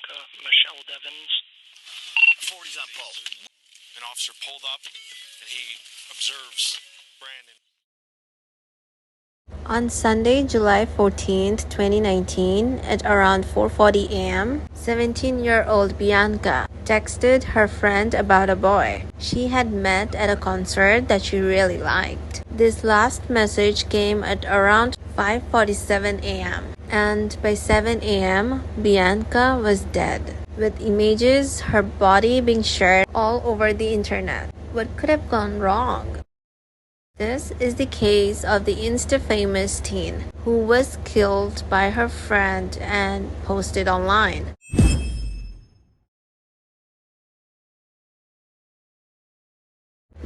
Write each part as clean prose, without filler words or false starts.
Bianca Michelle Devins. 40's on pole. An officer pulled up and he observes Brandon. On Sunday, July 14th, 2019, at around 4:40 a.m., 17-year-old Bianca texted her friend about a boy she had met at a concert that she really liked. This last message came at around 5:47 a.m., and by 7 a.m., Bianca was dead, with images her body being shared all over the internet. What could have gone wrong? This is the case of the Insta-famous teen who was killed by her friend and posted online.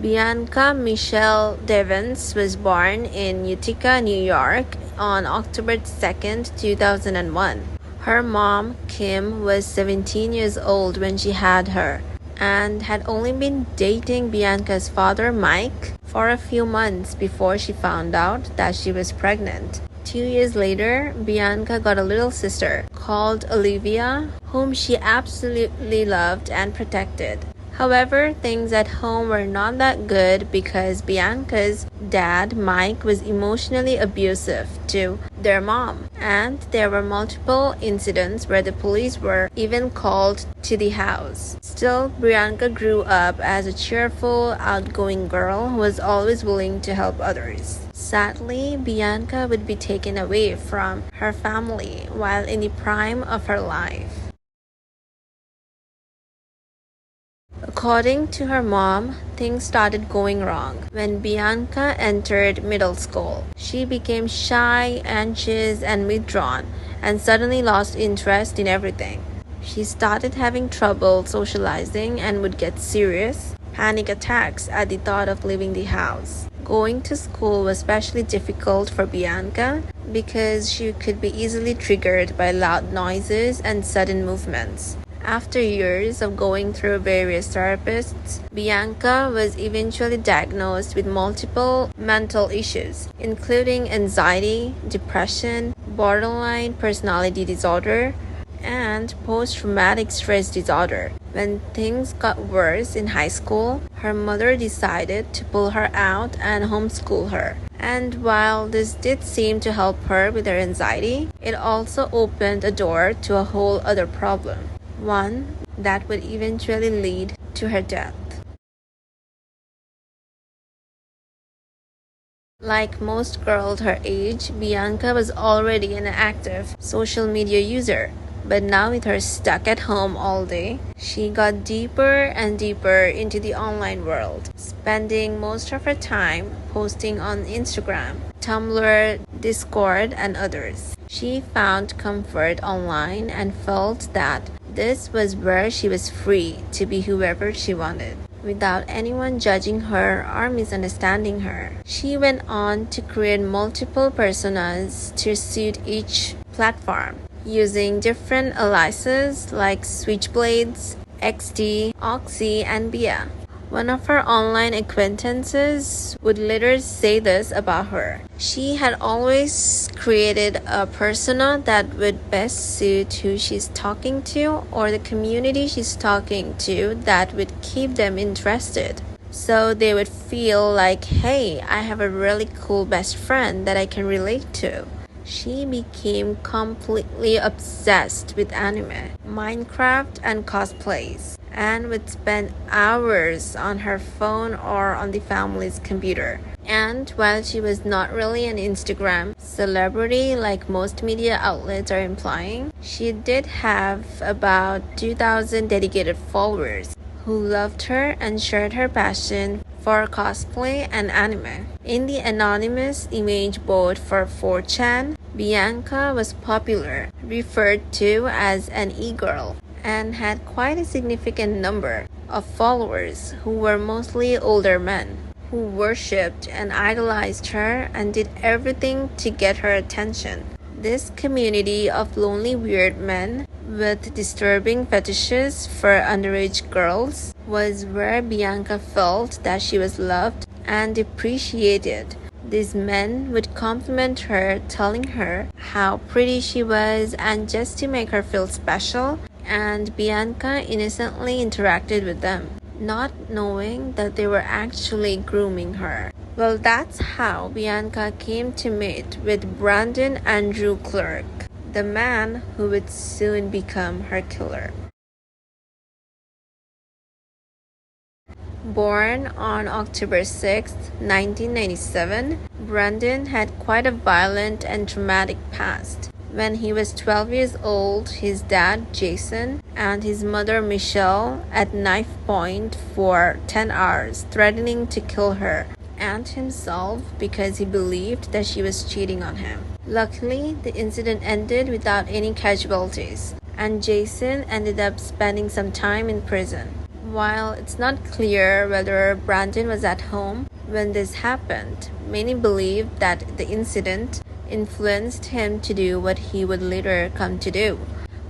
Bianca Michelle Devins was born in Utica, New York on October 2nd, 2001. Her mom, Kim, was 17 years old when she had her and had only been dating Bianca's father, Mike, for a few months before she found out that she was pregnant. 2 years later, Bianca got a little sister called Olivia, whom she absolutely loved and protected. However, things at home were not that good because Bianca's dad, Mike, was emotionally abusive to their mom, and there were multiple incidents where the police were even called to the house. Still, Bianca grew up as a cheerful, outgoing girl who was always willing to help others. Sadly, Bianca would be taken away from her family while in the prime of her life. According to her mom, things started going wrong when Bianca entered middle school. She became shy, anxious, and withdrawn, and suddenly lost interest in everything. She started having trouble socializing and would get serious panic attacks at the thought of leaving the house. Going to school was especially difficult for Bianca because she could be easily triggered by loud noises and sudden movements. After years of going through various therapists, Bianca was eventually diagnosed with multiple mental issues, including anxiety, depression, borderline personality disorder, and post-traumatic stress disorder. When things got worse in high school, her mother decided to pull her out and homeschool her. And while this did seem to help her with her anxiety, it also opened a door to a whole other problem. One that would eventually lead to her death. Like most girls her age, Bianca was already an active social media user, but now with her stuck at home all day, she got deeper and deeper into the online world, spending most of her time posting on Instagram, Tumblr, Discord, and others. She found comfort online and felt that this was where she was free to be whoever she wanted, without anyone judging her or misunderstanding her. She went on to create multiple personas to suit each platform, using different aliases like Switchblades, XD, Oxy, and Bia. One of her online acquaintances would later say this about her. She had always created a persona that would best suit who she's talking to or the community she's talking to that would keep them interested. So they would feel like, hey, I have a really cool best friend that I can relate to. She became completely obsessed with anime, Minecraft, and cosplays, and would spend hours on her phone or on the family's computer. And while she was not really an Instagram celebrity like most media outlets are implying, she did have about 2,000 dedicated followers who loved her and shared her passion for cosplay and anime. In the anonymous image board for 4chan, Bianca was popular, referred to as an e-girl, and had quite a significant number of followers who were mostly older men, who worshipped and idolized her and did everything to get her attention. This community of lonely weird men with disturbing fetishes for underage girls was where Bianca felt that she was loved and appreciated. These men would compliment her, telling her how pretty she was, and just to make her feel special and Bianca innocently interacted with them, not knowing that they were actually grooming her. Well, that's how Bianca came to meet with Brandon Andrew Clark, the man who would soon become her killer. Born on October 6, 1997, Brandon had quite a violent and traumatic past. When he was 12 years old, his dad, Jason, and his mother, Michelle, at knife point for 10 hours, threatening to kill her and himself because he believed that she was cheating on him. Luckily, the incident ended without any casualties, and Jason ended up spending some time in prison. While it's not clear whether Brandon was at home when this happened, many believe that the incident influenced him to do what he would later come to do.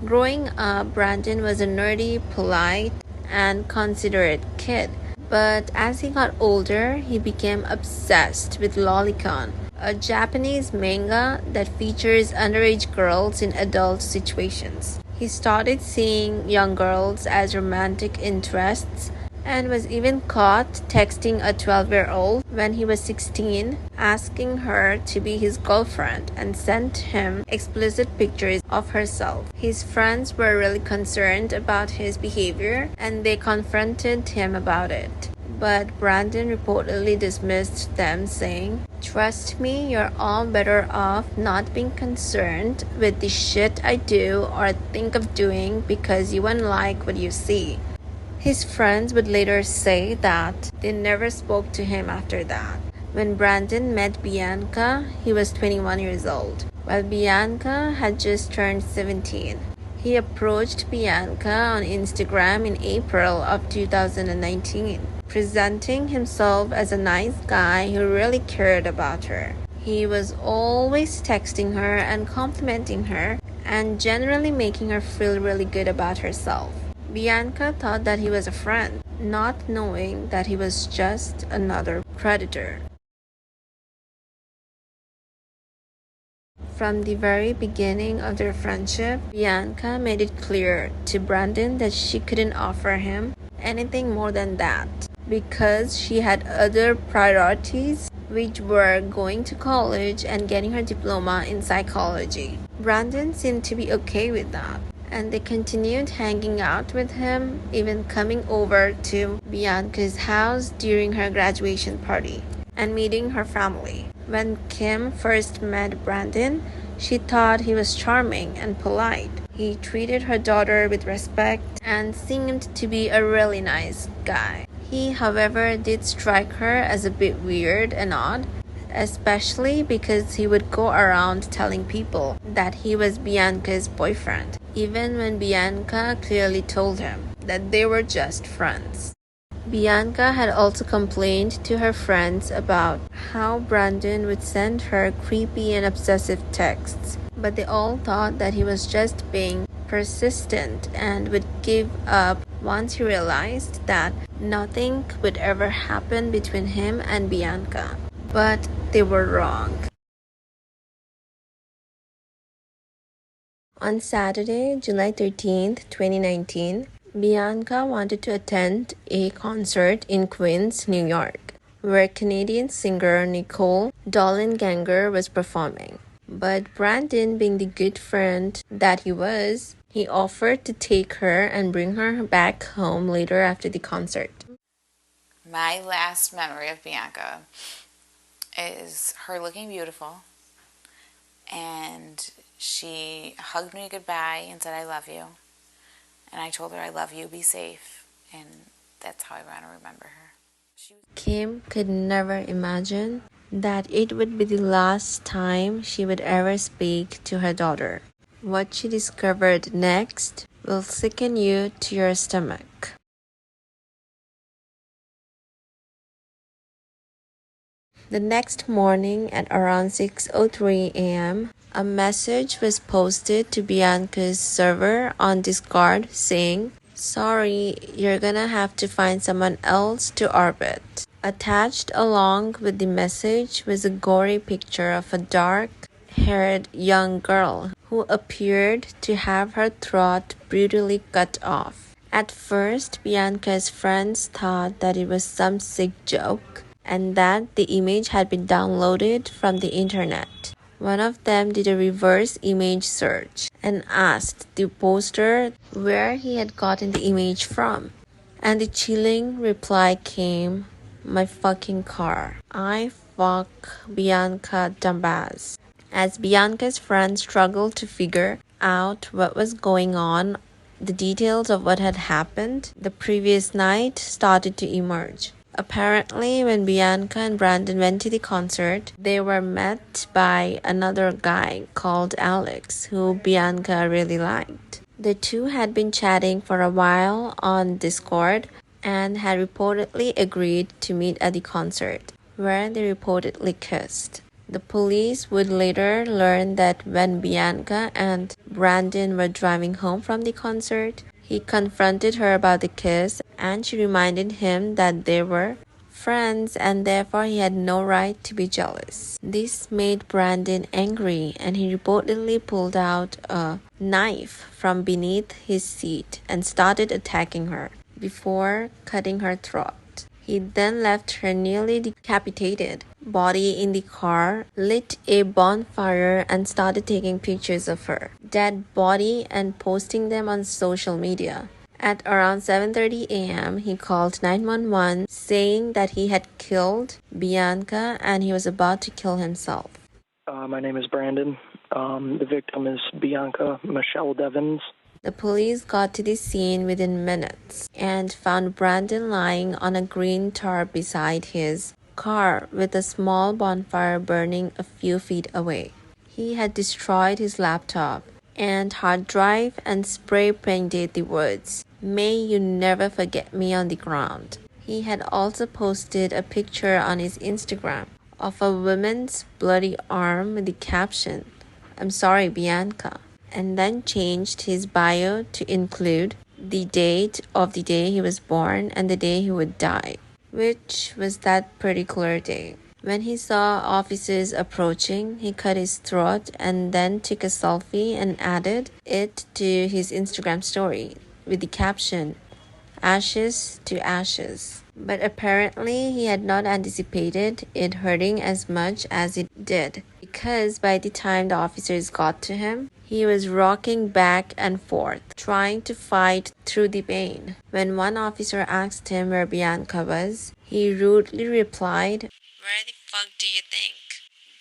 Growing up, Brandon was a nerdy, polite, and considerate kid. But as he got older, he became obsessed with Lolicon, a Japanese manga that features underage girls in adult situations. He started seeing young girls as romantic interests and was even caught texting a 12-year-old when he was 16, asking her to be his girlfriend, and sent him explicit pictures of herself. His friends were really concerned about his behavior and they confronted him about it. But Brandon reportedly dismissed them, saying, "Trust me, you're all better off not being concerned with the shit I do or think of doing because you won't like what you see." His friends would later say that they never spoke to him after that. When Brandon met Bianca, he was 21 years old, while Bianca had just turned 17. He approached Bianca on Instagram in April of 2019, presenting himself as a nice guy who really cared about her. He was always texting her and complimenting her and generally making her feel really good about herself. Bianca thought that he was a friend, not knowing that he was just another predator. From the very beginning of their friendship, Bianca made it clear to Brandon that she couldn't offer him anything more than that because she had other priorities, which were going to college and getting her diploma in psychology. Brandon seemed to be okay with that, and they continued hanging out with him, even coming over to Bianca's house during her graduation party and meeting her family. When Kim first met Brandon, she thought he was charming and polite. He treated her daughter with respect and seemed to be a really nice guy. He, however, did strike her as a bit weird and odd, especially because he would go around telling people that he was Bianca's boyfriend, even when Bianca clearly told him that they were just friends. Bianca had also complained to her friends about how Brandon would send her creepy and obsessive texts, but they all thought that he was just being persistent and would give up once he realized that nothing would ever happen between him and Bianca. But they were wrong. On Saturday, July 13th, 2019, Bianca wanted to attend a concert in Queens, New York, where Canadian singer Nicole Dollanganger was performing. But Brandon, being the good friend that he was, he offered to take her and bring her back home later after the concert. My last memory of Bianca is her looking beautiful, and she hugged me goodbye and said, "I love you." And I told her, "I love you, be safe." And that's how I want to remember her. Kim could never imagine that it would be the last time she would ever speak to her daughter. What she discovered next will sicken you to your stomach. The next morning at around 6:03 a.m., a message was posted to Bianca's server on Discord saying, "Sorry, you're gonna have to find someone else to orbit." Attached along with the message was a gory picture of a dark-haired young girl who appeared to have her throat brutally cut off. At first, Bianca's friends thought that it was some sick joke and that the image had been downloaded from the internet. One of them did a reverse image search and asked the poster where he had gotten the image from. And the chilling reply came, "My fucking car. I fuck Bianca Devins." As Bianca's friends struggled to figure out what was going on, the details of what had happened the previous night started to emerge. Apparently, when Bianca and Brandon went to the concert, they were met by another guy called Alex, who Bianca really liked. The two had been chatting for a while on Discord and had reportedly agreed to meet at the concert, where they reportedly kissed. The police would later learn that when Bianca and Brandon were driving home from the concert, he confronted her about the kiss and she reminded him that they were friends and therefore he had no right to be jealous. This made Brandon angry and he reportedly pulled out a knife from beneath his seat and started attacking her before cutting her throat. He then left her nearly decapitated body in the car, lit a bonfire, and started taking pictures of her dead body and posting them on social media. At around 7:30 a.m., he called 911 saying that he had killed Bianca and he was about to kill himself. My name is Brandon. The victim is Bianca Michelle Devins. The police got to the scene within minutes and found Brandon lying on a green tarp beside his car with a small bonfire burning a few feet away. He had destroyed his laptop and hard drive and spray painted the words, "May you never forget me" on the ground. He had also posted a picture on his Instagram of a woman's bloody arm with the caption, "I'm sorry, Bianca," and then changed his bio to include the date of the day he was born and the day he would die, which was that particular day. When he saw officers approaching, he cut his throat and then took a selfie and added it to his Instagram story with the caption, "Ashes to ashes." But apparently he had not anticipated it hurting as much as it did, because by the time the officers got to him, he was rocking back and forth, trying to fight through the pain. When one officer asked him where Bianca was, he rudely replied, "Where the fuck do you think?"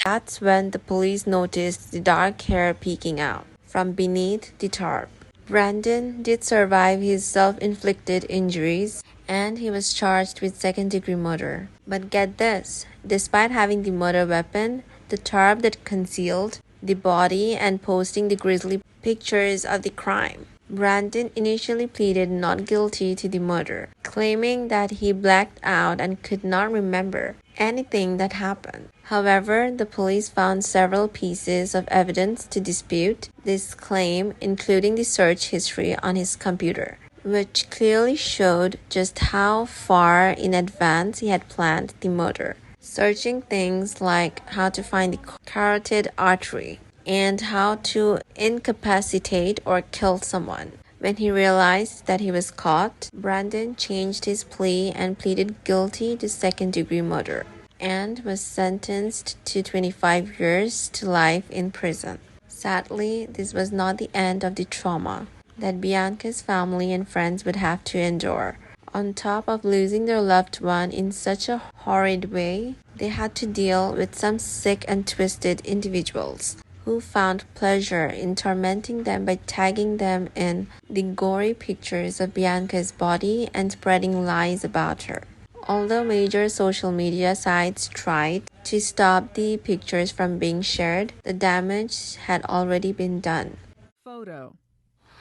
That's when the police noticed the dark hair peeking out from beneath the tarp. Brandon did survive his self-inflicted injuries and he was charged with second-degree murder. But get this, despite having the murder weapon, the tarp that concealed the body and posting the grisly pictures of the crime, Brandon initially pleaded not guilty to the murder, claiming that he blacked out and could not remember anything that happened. However, the police found several pieces of evidence to dispute this claim, including the search history on his computer, which clearly showed just how far in advance he had planned the murder, searching things like how to find the carotid artery and how to incapacitate or kill someone. When he realized that he was caught, Brandon changed his plea and pleaded guilty to second-degree murder and was sentenced to 25 years to life in prison. Sadly, this was not the end of the trauma that Bianca's family and friends would have to endure. On top of losing their loved one in such a horrid way, they had to deal with some sick and twisted individuals who found pleasure in tormenting them by tagging them in the gory pictures of Bianca's body and spreading lies about her. Although major social media sites tried to stop the pictures from being shared, the damage had already been done. Photo.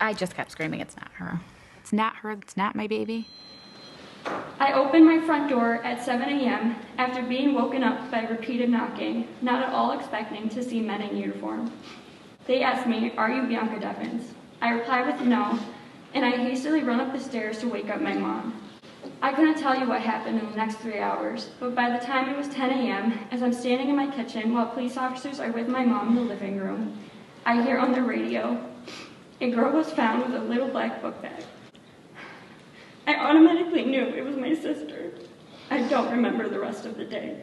I just kept screaming, "It's not her. It's not her. It's not my baby." I opened my front door at 7 a.m. after being woken up by repeated knocking, not at all expecting to see men in uniform. They asked me, "Are you Bianca Devins?" I replied with no, and I hastily run up the stairs to wake up my mom. I couldn't tell you what happened in the next 3 hours, but by the time it was 10 a.m., as I'm standing in my kitchen while police officers are with my mom in the living room, I hear on the radio, a girl was found with a little black book bag. I automatically knew it was my sister. I don't remember the rest of the day.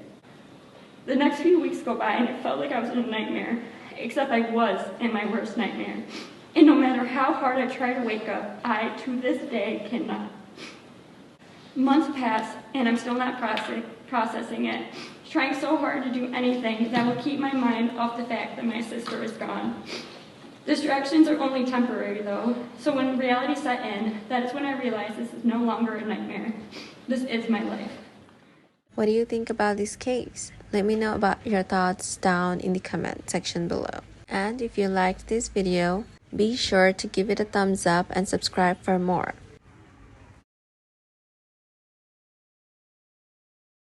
The next few weeks go by and it felt like I was in a nightmare, except I was in my worst nightmare. And no matter how hard I try to wake up, I, to this day, cannot. Months pass and I'm still not processing it, trying so hard to do anything that will keep my mind off the fact that my sister is gone. Distractions are only temporary though, so when reality set in, that is when I realized this is no longer a nightmare. This is my life. What do you think about this case? Let me know about your thoughts down in the comment section below. And if you liked this video, be sure to give it a thumbs up and subscribe for more.